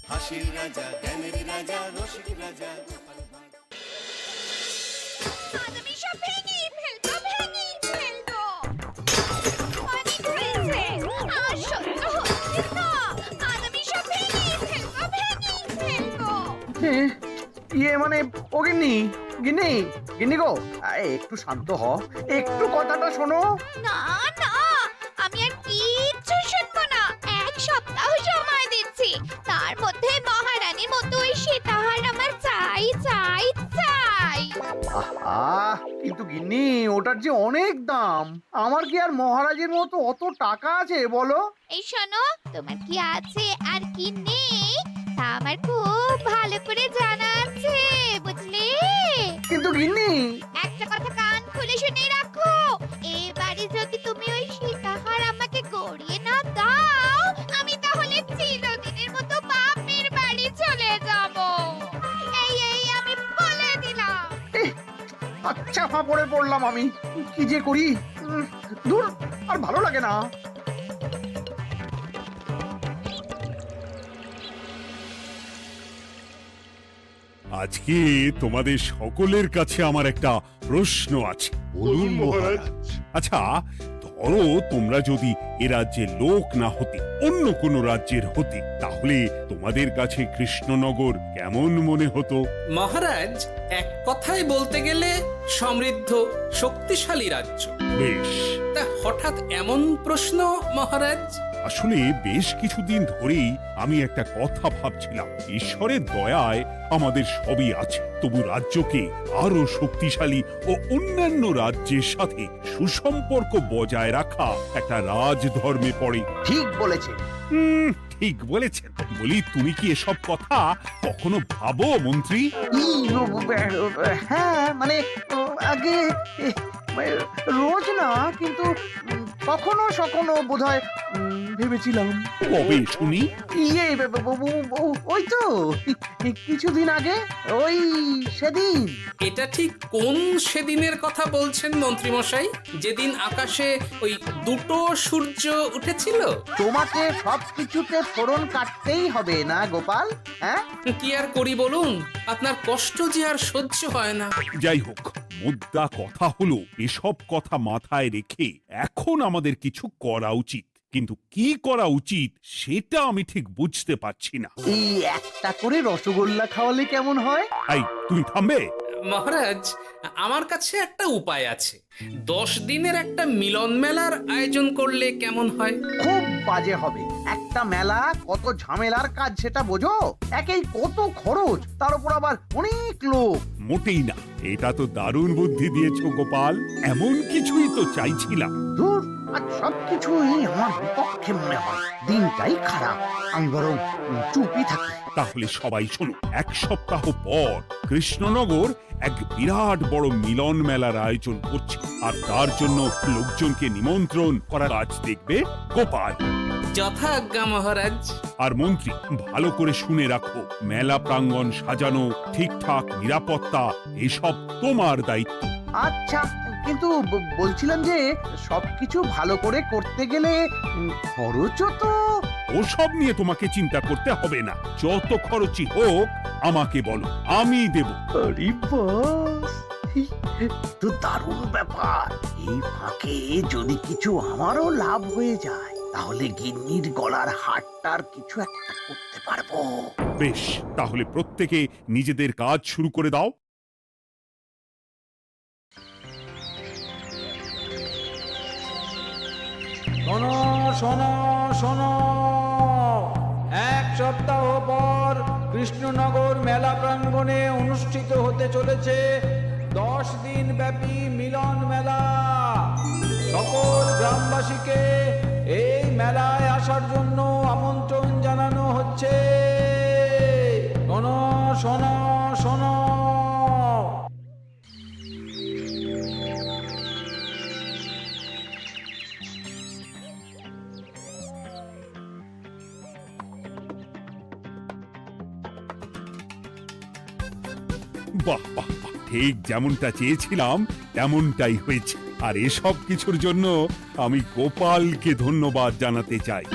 হাসির রাজা, জ্ঞানের রাজা, রসিক রাজা। আমি সব ভেঙে ফেলবো, ভেঙে ফেলবো। অনেক হয়েছে, আর সহ্য হচ্ছে না। আমি সব ভেঙে ফেলবো, ভেঙে ফেলবো। মানে ও গিন্নি, গিন্নি, গিন্নি গো, একটু শান্ত হ, একটু কথাটা শোনো। না না, আমি আর কিচ্ছু শুনবো না। এক সপ্তাহ সময় দিচ্ছি, তার মধ্যে মহারানীর মতো ওই সীতাহার আমার চাই চাই চাই। আহা, কিন্তু গিন্নি ওটার যে অনেক দাম। আমার কি আর মহারাজের মতো অত টাকা আছে বলো? এই শোনো, তোমার কি আছে আর কি নেই তা আমার খুব ভালো করে জানা আছে, বুঝলে? কিন্তু গিন্নি, একটা কথা কান খুলে শুনে রাখো, এবারে যদি তুমি ওই সীতাহার আমাকে গড়িয়ে না দাও, আমি তাহলে চিরদিনের মতো বাপের বাড়ি চলে যাব। এই আমি বলে দিলাম। আচ্ছা ফাঁপড়ে পড়লাম আমি, কি যে করি। দূর, আর ভালো লাগে না। আজকে তোমাদের সকলের কাছে আমার একটা প্রশ্ন আছে। বলুন মহারাজ। আচ্ছা, ধরো তোমরা যদি এ রাজ্যের লোক না হতে, অন্য কোনো রাজ্যের হতে, তাহলে তোমাদের কাছে কৃষ্ণনগর কেমন মনে হতো? মহারাজ, এক কথায় বলতে গেলে সমৃদ্ধ শক্তিশালী রাজ্য। বেশ, তা হঠাৎ এমন প্রশ্ন মহারাজ? আসলে বেশ কিছুদিন ধরেই আমি একটা কথা ভাবছিলাম। ঈশ্বরের দয়ায় আমাদের সবই আছে, তবু রাজ্যকে আরো শক্তিশালী ও অন্যান্য রাজ্যের সাথে সুসম্পর্ক বজায় রাখা একটা রাজধর্মে পড়ে। ঠিক বলেছে। ঠিক বলেছেন। বলি, তুমি কি এসব কথা কখনো ভাবো মন্ত্রী? হ্যাঁ, মানে আগে রোজ না, কিন্তু কখনো সখনো বোধহয় ভেবেছিলাম। কবে শুনি? ওই তো কিছুদিন আগে, ওই সেদিন। এটা ঠিক কোন সেদিনের কথা বলছেন মন্ত্রী মশাই? যেদিন আকাশে ওই দুটো সূর্য উঠেছিল? তোমাকে সবকিছুতে ফোড়ন কাটতেই হবে না গোপাল, হ্যাঁ? কি আর করি বলুন, আপনার কষ্ট যে আর সহ্য হয় না। যাই হোক, মুদ্রা কথা হলো, এসব কথা মাথায় রেখে এখন আমাদের কিছু করা উচিত। কিন্তু কি করা উচিত সেটা আমি ঠিক বুঝতে পারছি না। এই একটা করে রসগোল্লা খাওয়ালে কেমন হয়? এই, তুমি থামবে? মহারাজ, আমার কাছে একটা উপায় আছে। 10 দিনের একটা মিলন মেলার আয়োজন করলে কেমন হয়? খুব বাজে হবে। একটা মেলা কত ঝামেলার কাজ সেটা বোঝো? একেই কত খরচ, তার উপর আবার অনেক লোক। মোটেই না, এটা তো দারুণ বুদ্ধি দিয়েছো গোপাল। এমন কিছুই তো চাইছিলাম। ধুর, আজ সবকিছুই আমার বিপক্ষে মনে হয়। দিনটাই খারাপ, আমি বরং চুপই থাকি। তাহলে সবাই শোনো, 1 সপ্তাহ পর কৃষ্ণনগর এক বিরাট বড় মিলন মেলার আয়োজন করছে, আর তার জন্য লোকজনকে নিমন্ত্রণ করার কাজ দেখবে গোপাল। যথাজ্ঞা মহারাজ। আর মন্ত্রী, ভালো করে শুনে রাখো, মেলা প্রাঙ্গণ সাজানো, ঠিকঠাক নিরাপত্তা, এসব তোমার দায়িত্ব। আচ্ছা, কিন্তু বলছিলাম যে সবকিছু ভালো করে করতে গেলে খরচও তো। ওসব নিয়ে তোমাকে চিন্তা করতে হবে না। যত খরচই হোক আমাকে বলো, আমি দেব। আরে বাস, তো দারুণ ব্যাপার। এই ফাঁকে যদি কিছু আমারও লাভ হয়ে যায়, তাহলে গিন্নির গলার হারটার কিছু একটা করতে পারবো। বেশ, তাহলে প্রত্যেকে নিজেদের কাজ শুরু করে দাও। শোনো শোনো শোনো, 1 সপ্তাহ পর কৃষ্ণনগর মেলা প্রাঙ্গণে অনুষ্ঠিত হতে চলেছে 10 দিন ব্যাপী মিলন মেলা। সকল গ্রামবাসীকে এই মেলায় আসার জন্য আমন্ত্রণ জানানো হচ্ছে। শোনো শোনো শোনো। বাহ বাহ বাহ, ঠিক যেমনটা চেয়েছিলাম তেমনটাই হয়েছে। আর এসব কিছুর জন্য আমি গোপালকে ধন্যবাদ জানাতে চাই।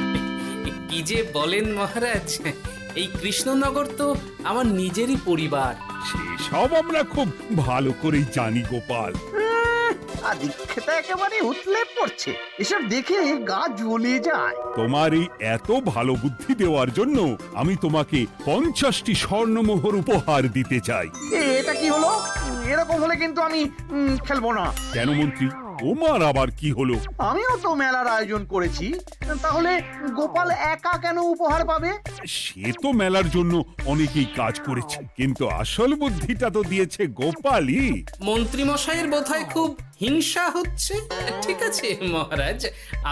কি যে বলেন মহারাজ, এই কৃষ্ণনগর তো আমার নিজেরই পরিবার। সেসব আমরা খুব ভালো করেই জানি গোপাল। আদিক্ষেতা একেবারে উতলে পড়ছে, এসব দেখে গা জ্বলে যায়। তোমার এই এত ভালো বুদ্ধি দেওয়ার জন্য আমি তোমাকে 50টি স্বর্ণমোহর উপহার দিতে চাই। এটা কি হলো? এরকম হলে কিন্তু আমি খেলবো না। কেন মন্ত্রী, তোমার আবার কি হলো? আমিও তো মেলার আয়োজন করেছি, তাহলে গোপাল একা কেন উপহার পাবে? সে তো মেলার জন্য অনেকেই কাজ করেছে, কিন্তু আসল বুদ্ধিটা তো দিয়েছে গোপালই। মন্ত্রী মশাইয়ের বোধহয় খুব হিংসা হচ্ছে। ঠিক আছে মহারাজ,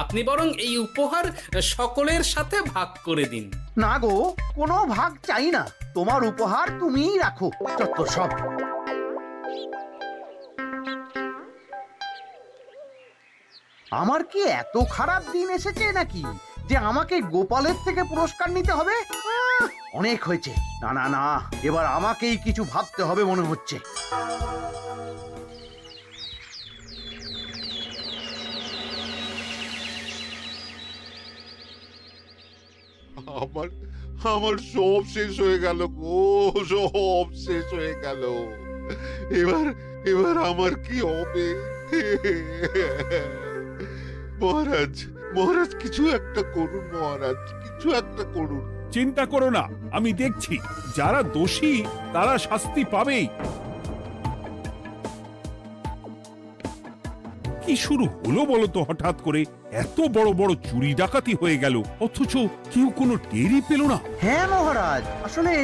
আপনি বরং এই উপহার সকলের সাথে ভাগ করে দিন। না গো, কোনো ভাগ চাই না, তোমার উপহার তুমিই রাখো। যত সব। আমার কি এত খারাপ দিন এসেছে নাকি যে আমাকে গোপালের থেকে পুরস্কার নিতে হবে? অনেক হয়েছে। না না না, এবার আমাকেই কিছু ভাবতে হবে মনে হচ্ছে। আমার আমার সব শেষ হয়ে গেল গো, সব শেষ হয়ে গেল। এবার এবার আমার কি হবে? মহারাজ, মহারাজ কিছু একটা করুন, মহারাজ কিছু একটা করুন। চিন্তা করো না, আমি দেখছি, যারা দোষী তারা শাস্তি পাবেই। কি শুরু হলো বলো তো হঠাৎ করে? এত বড় বড় চুরি ডাকাতি হয়ে গেল, অথচ কেউ কোনো টেরই পেল না। হ্যাঁ মহারাজ, আসলে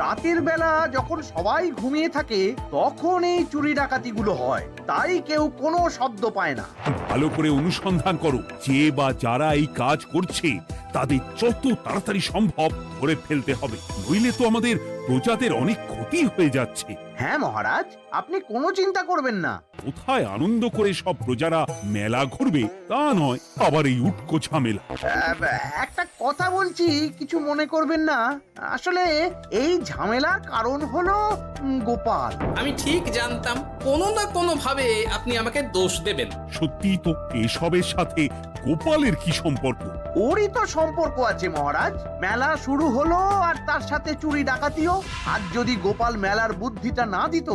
রাতের বেলা যখন সবাই ঘুমিয়ে থাকে তখন এই চুরি ডাকাতিগুলো হয়, তাই কেউ কোনো শব্দ পায় না। ভালো করে অনুসন্ধান করো, যে বা যারা এই কাজ করছে তাদের যত তাড়াতাড়ি সম্ভব ধরে ফেলতে হবে, নইলে তো আমাদের প্রজাদের অনেক ক্ষতি হয়ে যাচ্ছে। হ্যাঁ মহারাজ, আপনি কোনো চিন্তা করবেন না। কোথায় আনন্দ করে সব প্রজারা মেলা ঘুরবে তা নয়, আবার এই উটকো ঝামেলা। একটা কথা বলছি, কিছু মনে করবেন না। আসলে এই ঝামেলার কারণ হলো গোপাল। আমি ঠিক জানতাম কোনো না কোনো ভাবে আপনি আমাকে দোষ দেবেন। সত্যি তো, এসবের সাথে গোপালের কি সম্পর্ক? ওরই তো সম্পর্ক আছে মহারাজ। মেলা শুরু হলো আর তার সাথে চুরি ডাকাতিও। আর যদি গোপাল মেলার বুদ্ধিটা না দিত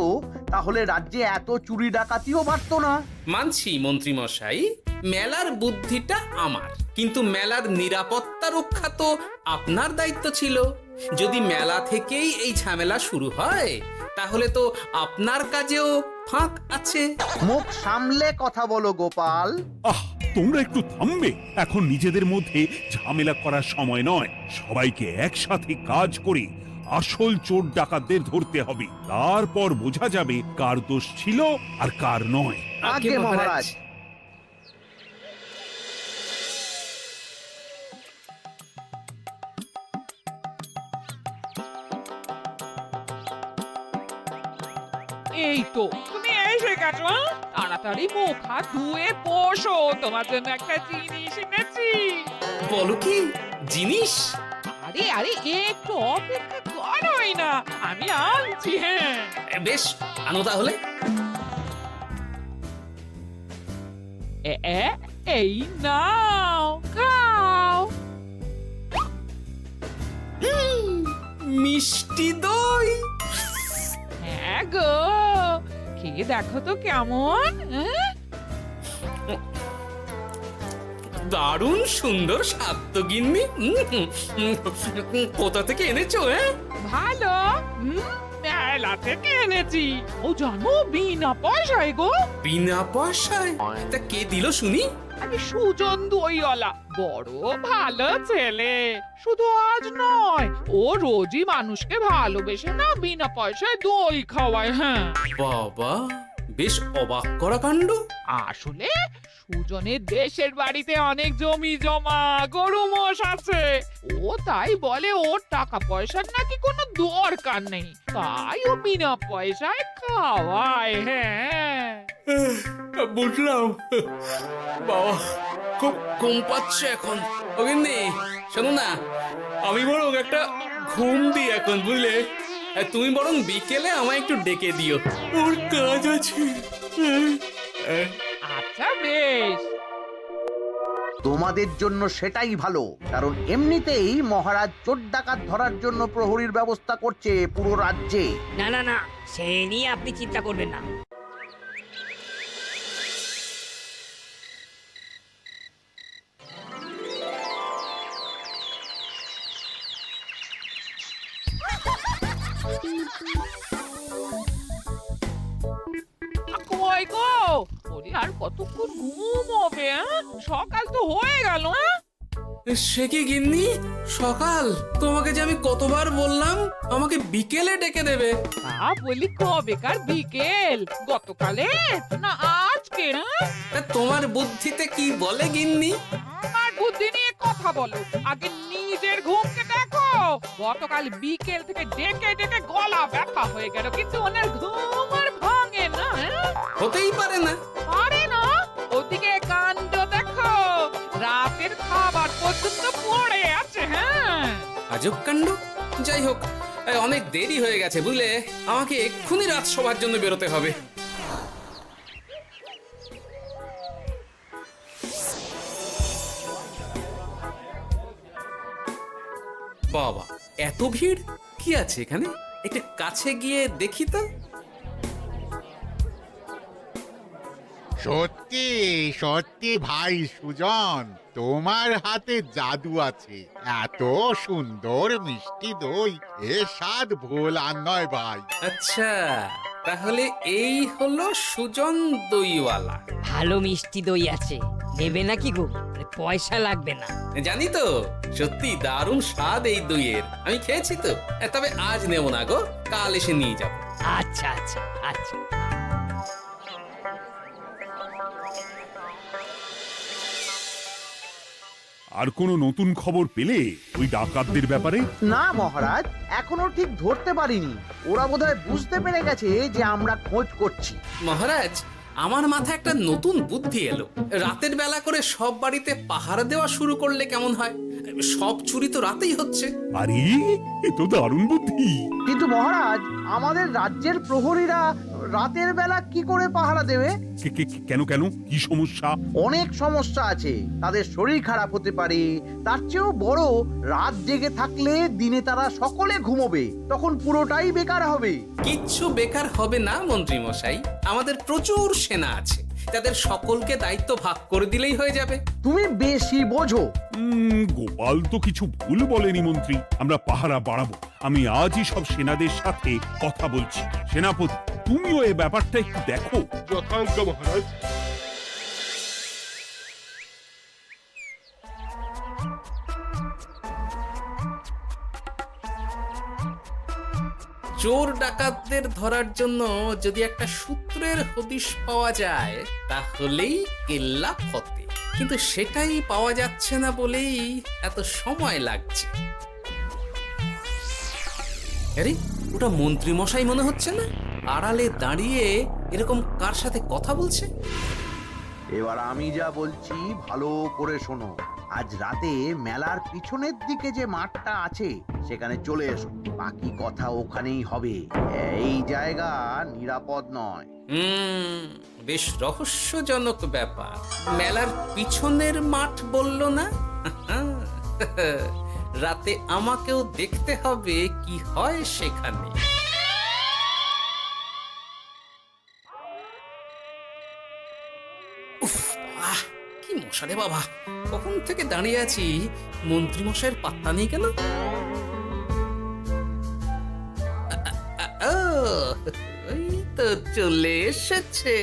তাহলে রাজ্যে এত চুরি ডাকাতিও বাড়তো না। মানছি মন্ত্রী মশাই, মেলার বুদ্ধিটা আমার, কিন্তু মেলার নিরাপত্তা রক্ষা তো আপনার দায়িত্ব ছিল। যদি মেলা থেকেই এই ঝামেলা শুরু হয় তাহলে তো আপনার কাজেও ফাঁক আছে। মুখ সামলে কথা বলো গোপাল। আহ, তোমরা একটু থামবে? এখন নিজেদের মধ্যে ঝামেলা করার সময় নয়। সবাইকে একসাথে কাজ করে আসল চোর ডাকাতদের ধরতে হবে, তারপর বোঝা যাবে কার দোষ ছিল আর কার নয়। আগে মহারাজ। এই তো তুমি এসে গেছো। তাড়াতাড়ি মুখ হাত ধুয়ে বসো, তোমার জন্য একটা জিনিস এনেছি। বলো কি জিনিস? আরে আরে একটু অপেক্ষা করোই না, আমি আনছি। হ্যাঁ বেশ, আনো তাহলে। এই নাও, খাও। মিষ্টি দই। হ্যাঁ গো, খেয়ে দেখো তো কেমন। দারুণ সুন্দর স্বাদ তো গিন্নি। কোথা থেকে এনেছো? ভালো, মেলা থেকে এনেছি। ও জানো, বিনা পয়সায় গো। বিনা পয়সায়? তা কে দিল শুনি? আমি সুজন দইওয়ালা, বড় ভালো ছেলে। শুধু আজ নয়, ও রোজই মানুষকে ভালোবেসে না বিনা পয়সায় দই খাওয়ায়। হ্যাঁ বাবা, বেশ অবাক করা কাণ্ড। আসলে সুজনের দেশের বাড়িতে অনেক জমি জমা, গরু মোষ আছে। ও তাই বলে ওর টাকা পয়সার নাকি কোনো দরকার নেই, তাই ও বিনা পয়সায় খাওয়ায়। হ্যাঁ বুঝলাম। বাবা, খুব ঘুম পাচ্ছে এখন। ও গিন্নি, শোনো না, আমি বরং একটা ঘুম দিই এখন, বুঝলে? তুমি বরং বিকেলে আমায় একটু ডেকে দিও, ওর কাজ আছে। আচ্ছা বেশ। তোমাদের জন্য সেটাই ভালো, কারণ এমনিতেই মহারাজ চোর ডাকাত ধরার জন্য প্রহরীর ব্যবস্থা করছে পুরো রাজ্যে। না না না, সে নিয়ে আপনি চিন্তা করবেন না। কই গো, ওরে আর কতক্ষণ ঘুম হবে? সকাল তো হয়ে গেল। সে কি গিন্নি, সকাল? তোমাকে যে আমি কতবার বললাম আমাকে বিকেলে ডেকে দেবে। বলি কবেকার বিকেল? গতকালে না আজকে? তা তোমার বুদ্ধিতে কি বলে গিন্নি? আমার বুদ্ধি নিয়ে কথা বলো, আগে নিজের ঘুমকে দেখো। গতকাল বিকেল থেকে ডেকে ডেকে গলা ব্যথা হয়ে গেল, কিন্তু ওনার ঘুম আর ভাঙে না। হতেই পারে না। পারে না? ওদিকে কাণ্ড দেখো, রাতের খাবার পর্যন্ত পড়ে আছে। আজব কাণ্ড। যাই হোক, অনেক দেরি হয়ে গেছে বুঝলে, আমাকে এক্ষুনি রাজসভার জন্য বেরোতে হবে। বাবা, এত ভিড় কি আছে এখানে? একটু কাছে গিয়ে দেখি তো। সত্যি সত্যি ভাই সুজন, তোমার হাতে জাদু আছে। এত সুন্দর মিষ্টি দই, এ স্বাদ ভোলার নয় ভাই। আচ্ছা, তাহলে এই হলো সুজন দইওয়ালা। ভালো মিষ্টি দই আছে, নেবে নাকি গো? পয়সা লাগবে না। জানি তো, সত্যি দারুণ স্বাদ এই দইয়ের। আমি খেয়েছি তো। তবে আজ নেব না গো, কাল এসে নিয়ে যাব। আচ্ছা আচ্ছা আচ্ছা। আর কোনো নতুন খবর পেলে ওই ডাকাতদের ব্যাপারে? না মহারাজ, এখনো ঠিক ধরতে পারিনি। ওরা বোধহয় বুঝতে পেরে গেছে যে আমরা খোঁজ করছি। মহারাজ, আমার মাথায় একটা নতুন বুদ্ধি এলো। রাতের বেলা করে সব বাড়িতে পাহারা দেওয়া শুরু করলে কেমন হয়? সব চুরি তো রাতেই হচ্ছে। আরে, এ তো দারুণ বুদ্ধি। কিন্তু মহারাজ, আমাদের রাজ্যের প্রহরীরা রাতের বেলা কি করে পাহারা দেবে? কেন কেন, কি সমস্যা? অনেক সমস্যা আছে। তাদের শরীর খারাপ হতে পারে, তার চেয়েও বড়, রাত জেগে থাকলে দিনে তারা সকলে ঘুমোবে, তখন পুরোটাই বেকার হবে। কিচ্ছু বেকার হবে না মন্ত্রী মশাই, আমাদের প্রচুর সেনা আছে, তাদের সকলকে দায়িত্ব ভাগ করে দিলেই হয়ে যাবে। তুমি বেশি বোঝো। গোপাল তো কিছু ভুল বলেনি মন্ত্রী, আমরা পাহারা বাড়াবো। আমি আজই সব সেনাদের সাথে কথা বলছি। সেনাপতি, তুমিও এই ব্যাপারটা একটু দেখো। যথাজ্ঞা মহারাজ। চোর ডাকাতদের ধরার জন্য যদি একটা সূত্রের হদিশ পাওয়া যায় তাহলেই কেল্লা ফতে, কিন্তু সেটাই পাওয়া যাচ্ছে না বলেই এত সময় লাগছে। আরে, ওটা মন্ত্রী মশাই মনে হচ্ছে না? আড়ালে দাঁড়িয়ে এরকম কার সাথে কথা বলছে? এবার আমি যা বলছি ভালো করে শোনো। আজ রাতে মেলার পিছনের দিকে যে মাঠটা আছে সেখানে চলে এসো। বাকি কথা ওখানেই হবে। এই জায়গা নিরাপদ নয়। বেশ রহস্যজনক ব্যাপার। মেলার পিছনের মাঠ বললো না? রাতে আমাকেও দেখতে হবে কি হয় সেখানে। উফ, কি মশা রে বাবা! কখন থেকে দাঁড়িয়ে আছি, মন্ত্রী মশাইয়ের পাত্তা নেই কেন? ওই তো চলে এসেছে।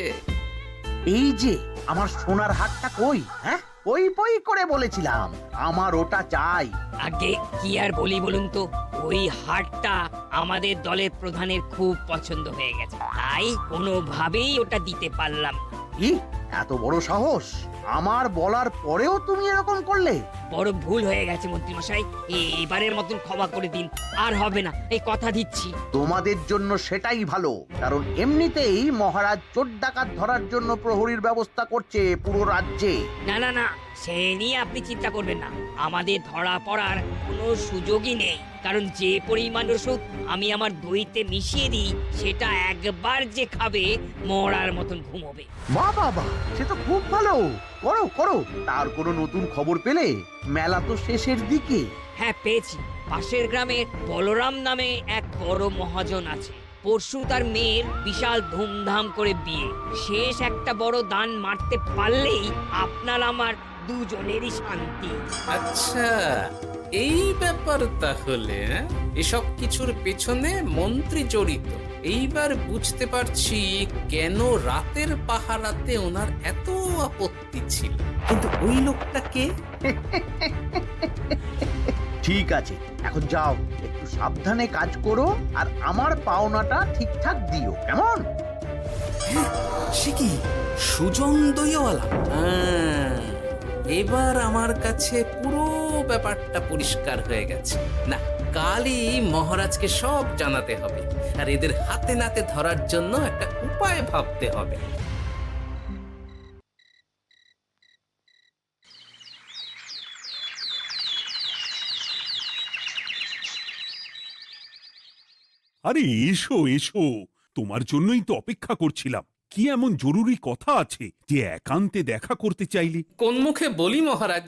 এই যে আমার সোনার হাটটা কই? হ্যাঁ, পই পই করে বলেছিলাম আমার ওটা চাই। আগে কি আর বলি বলুন তো, ওই হাটটা আমাদের দলের প্রধানের খুব পছন্দ হয়ে গেছে, তাই কোনোভাবেই ওটা দিতে পারলাম না। কি এত বড় সাহস! আমার বলার পরেও তুমি এরকম করলে? বড় ভুল হয়ে গেছে মন্ত্রী মশাই, এবারের মতন ক্ষমা করে দিন, আর হবে না, এই কথা দিচ্ছি। তোমাদের জন্য সেটাই ভালো, কারণ এমনিতেই মহারাজ চোর ডাকাত ধরার জন্য প্রহরীর ব্যবস্থা করছে পুরো রাজ্যে। না না না, সে নিয়ে আপনি চিন্তা করবেন না, আমাদের ধরা পড়ার কোনো সুযোগই নেই। কারণ যে পরিমাণ ওষুধ আমি আমার দইতে মিশিয়ে দিই, সেটা একবার যে খাবে মরার মতন ঘুমোবে। বাহ বাহ বাহ, সে তো খুব ভালো। করো করো। তার কোনো নতুন খবর পেলে? মেলা তো শেষের দিকে। হ্যাঁ পেয়েছি। পাশের গ্রামে বলরাম নামে এক বড় মহাজন আছে। পরশু তার মেয়ের বিশাল ধুমধাম করে বিয়ে। শেষ একটা বড় দান মারতে পারলেই আপনার আমার দুজনেরই শান্তি। আচ্ছা, এই ব্যাপার তাহলে। এসব কিছুর পেছনে মন্ত্রী জড়িত। এইবার বুঝতে পারছি কেন রাতের পাহারাতে ওনার এত আপত্তি ছিল। কিন্তু ওই লোকটা কে? ঠিক আছে, এখন যাও, একটু সাবধানে কাজ করো আর আমার পাওনাটা ঠিকঠাক দিও, কেমন? সে কি সুজন দইওয়ালা? এবার আমার কাছে পুরো ব্যাপারটা পরিষ্কার হয়ে গেছে। না, কালই মহারাজকে সব জানাতে হবে, আর এদের হাতে নাতে ধরার জন্য একটা উপায় ভাবতে হবে। আরে এসো এসো, তোমার জন্যই তো অপেক্ষা করছিলাম। কি এমন জরুরি কথা আছে যে একান্তে দেখা করতে চাইলি? কোন মুখে বলি মহারাজ,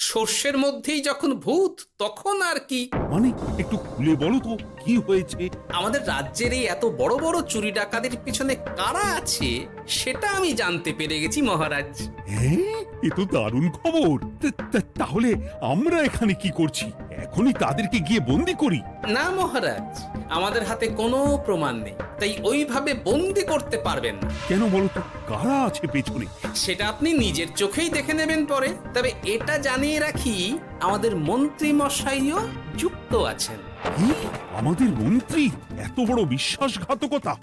সর্ষের মধ্যেই যখন ভূত তখন আর কি। মানে একটু খুলে বলো তো, কি হয়েছে? আমাদের রাজ্যের এই এত বড় বড় চুরি ডাকাতির পিছনে কারা আছে সেটা আমি জানতে পেরে গেছি মহারাজ। হ্যাঁ, এ তো দারুণ খবর। তাহলে আমরা এখানে কি করছি? এখনই তাদেরকে গিয়ে বন্দি করি? না মহারাজ, আমাদের হাতে কোনো প্রমাণ নেই, তাই ওইভাবে বন্দি করতে পারবেন না। কেন বলো তো, কারা আছে পেছনে? সেটা আপনি নিজের চোখেই দেখে নেবেন পরে। তবে এটা জানিয়ে রাখি, আমাদের মন্ত্রী মশাইও যুক্ত আছেন। কি? আমাদের মন্ত্রী? এত বড় বিশ্বাসঘাতকতা!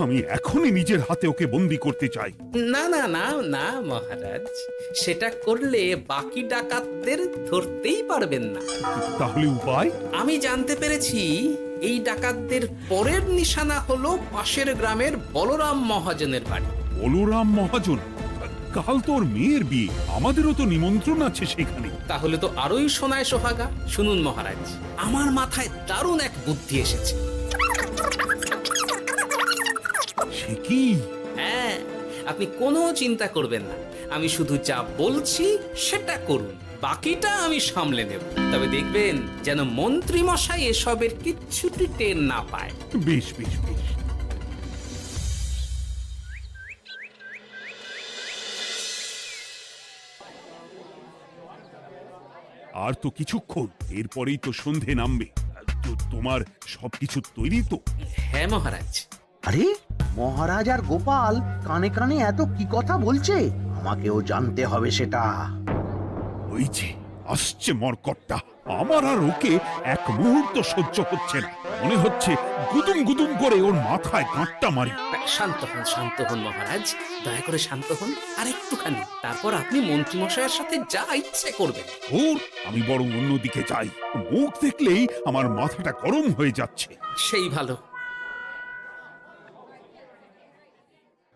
আমি এখনই নিজের হাতে ওকে বন্দি করতে চাই। না না না না মহারাজ, সেটা করলে বাকি ডাকাতদের ধরতেই পারবেন না। তাহলে উপায়? আমি জানতে পেরেছি এই ডাকাতদের পরের নিশানা হলো পাশের গ্রামের বলরাম মহাজনের বাড়ি। বলরাম মহাজন? কাল তোর মেয়ের বিয়ে, আমাদেরও তো নিমন্ত্রণ আছে সেখানে। তাহলে তো আরোই সোনায় সোহাগা। শুনুন মহারাজ, আমার মাথায় দারুণ এক বুদ্ধি এসেছে। সে কি? হ্যাঁ, আপনি কোনো চিন্তা করবেন না, আমি শুধু যা বলছি সেটা করুন, বাকিটা আমি সামলে নেব। তবে দেখবেন যেন মন্ত্রী মশাই এসবের কিচ্ছুটি টের না পায়। বেশ বেশ বেশ। আর তো কিছুক্ষণ, এরপরেই তো সন্ধে নামবে। তোমার সবকিছু তৈরি তো? হ্যাঁ মহারাজ। আরে, মহারাজ আর গোপাল কানে কানে এত কি কথা বলছে? আমাকেও জানতে হবে সেটা। ওই যে আসছে মরকটটা, আমার আর ওকে এক মুহূর্ত সহ্য হচ্ছে না। মনে হচ্ছে গুদুম গুদুম করে ওর মাথায় গাঁটটা মারি। শান্ত হন মহারাজ, দয়া করে শান্ত হন আর একটুখানি। তারপর আপনি মন্ত্রী মশাইয়ের সাথে যা ইচ্ছে করবেন। ওর আমি বরং অন্যদিকে যাই, মুখ দেখলেই আমার মাথাটা গরম হয়ে যাচ্ছে। সেই ভালো।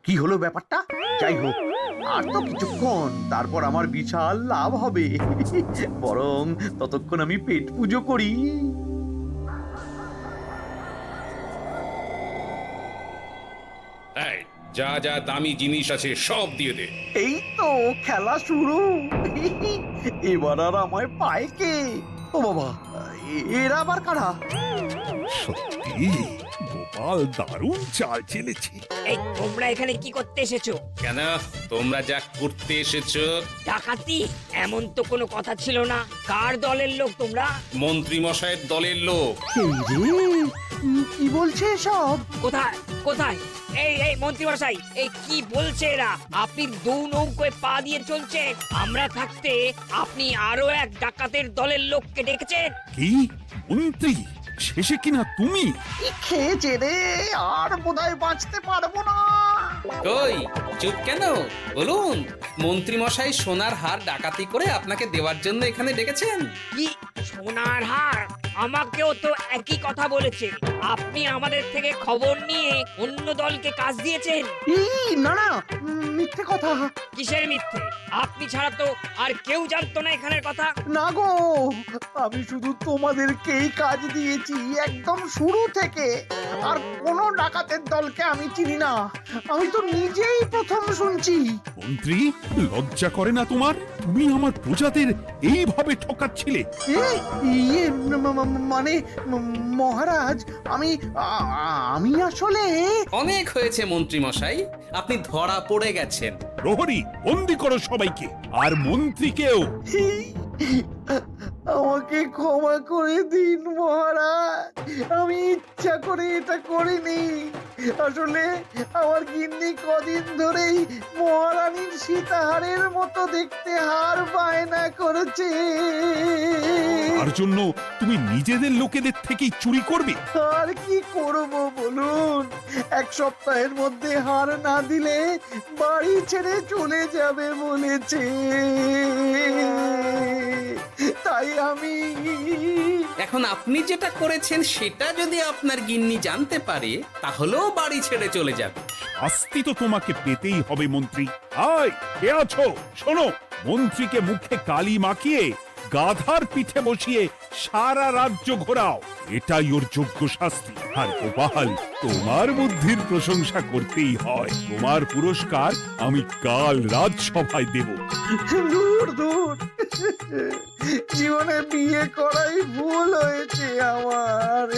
কি হলো ব্যাপারটা? যাই হোক, আর তো কিছুক্ষণ, তারপর আমার বিশাল লাভ হবে। বরং ততক্ষণ আমি পেট পুজো করি। যা যা দামি জিনিস আছে সব দিয়ে দে। এই তো খেলা শুরু। এবার আর আমায় পায় কে? ও বাবা, এরা আবার কারা? সত্যি গোপাল দারুণ চাল চেলেছে। এই তোমরা এখানে কি করতে এসেছো? কেন, তোমরা যা করতে এসেছো? ডাকাতি? এমন তো কোনো কথা ছিল না। কার দলের লোক তোমরা? মন্ত্রী মশাইয়ের দলের লোক। এই রে, কি বলছে সব? কোথায় কোথায়? এই মন্ত্রী মশাই, এই কি বলছে এরা? আপনি দু নৌকোয় পা দিয়ে চলছে, আমরা থাকতে আপনি আরো এক ডাকাতের দলের লোককে ডেকেছেন। কি মন্ত্রী? শেষে কিনা তুমি? কি খেয়েছে রে, আর বোধহয় বাঁচতে পারবো না। কই, চুপ কেন? বলুন, মন্ত্রী মশাই সোনার হার ডাকাতি করে আপনাকে দেওয়ার জন্য এখানে ডেকেছেন। কি সোনার হার? আমাকেও তো একই কথা বলেছে। আপনি আমাদের থেকে খবর নিয়ে অন্য দলকে কাজ দিয়েছেন। এই না না, মিথ্যে কথা। কিসের মিথ্যে? আপনি ছাড়া তো আর কেউ জানতো না এখানের কথা। না গো, আমি শুধু তোমাদেরকেই কাজ দিয়েছি একদম শুরু থেকে। আর কোনো ডাকাতের দলকে আমি চিনি না, আমি তো নিজেই প্রথম শুনছি। মন্ত্রী, লজ্জা করে না তোমার? তুমি আমার প্রজাদের এইভাবে ঠকাচ্ছিলে। ইয়ে মানে মহারাজ, আমি আসলে অনেক হয়েছে মন্ত্রী মশাই, আপনি ধরা পড়ে গেছেন। প্রহরী, বন্দি করো সবাইকে, আর মন্ত্রীকেও। আমাকে ক্ষমা করে দিন মহারাজ, আমি ইচ্ছা করে এটা করিনি। আসলে আমার গিন্নি কদিন ধরেই মহারানীর সীতাহারের মতো দেখতে হার বায়না করেছে। তার জন্য তুমি নিজেদের লোকেদের থেকেই চুরি করবে? আর কি করব বলুন, এক সপ্তাহের মধ্যে হার না দিলে বাড়ি ছেড়ে চলে যাবে বলেছে। তাই আমি এখন আপনি যেটা করেছেন সেটা যদি আপনার গিন্নি জানতে পারে, তাহলেও বাড়ি ছেড়ে চলে যাবে। শাস্তি তো তোমাকে পেতেই হবে মন্ত্রী। আয়, কে আছো? শোনো, মন্ত্রীকে মুখে কালি মাখিয়ে গাধার পিঠে বসিয়ে সারা রাজ্য ঘোরাও, এটাই ওর যোগ্য শাস্তি। আর গোপাল, তোমার বুদ্ধির প্রশংসা করতেই হয়। তোমার পুরস্কার আমি কাল রাজসভায় দেব। দূর দূর, জীবনে বিয়ে করাই ভুল হয়েছে আমার।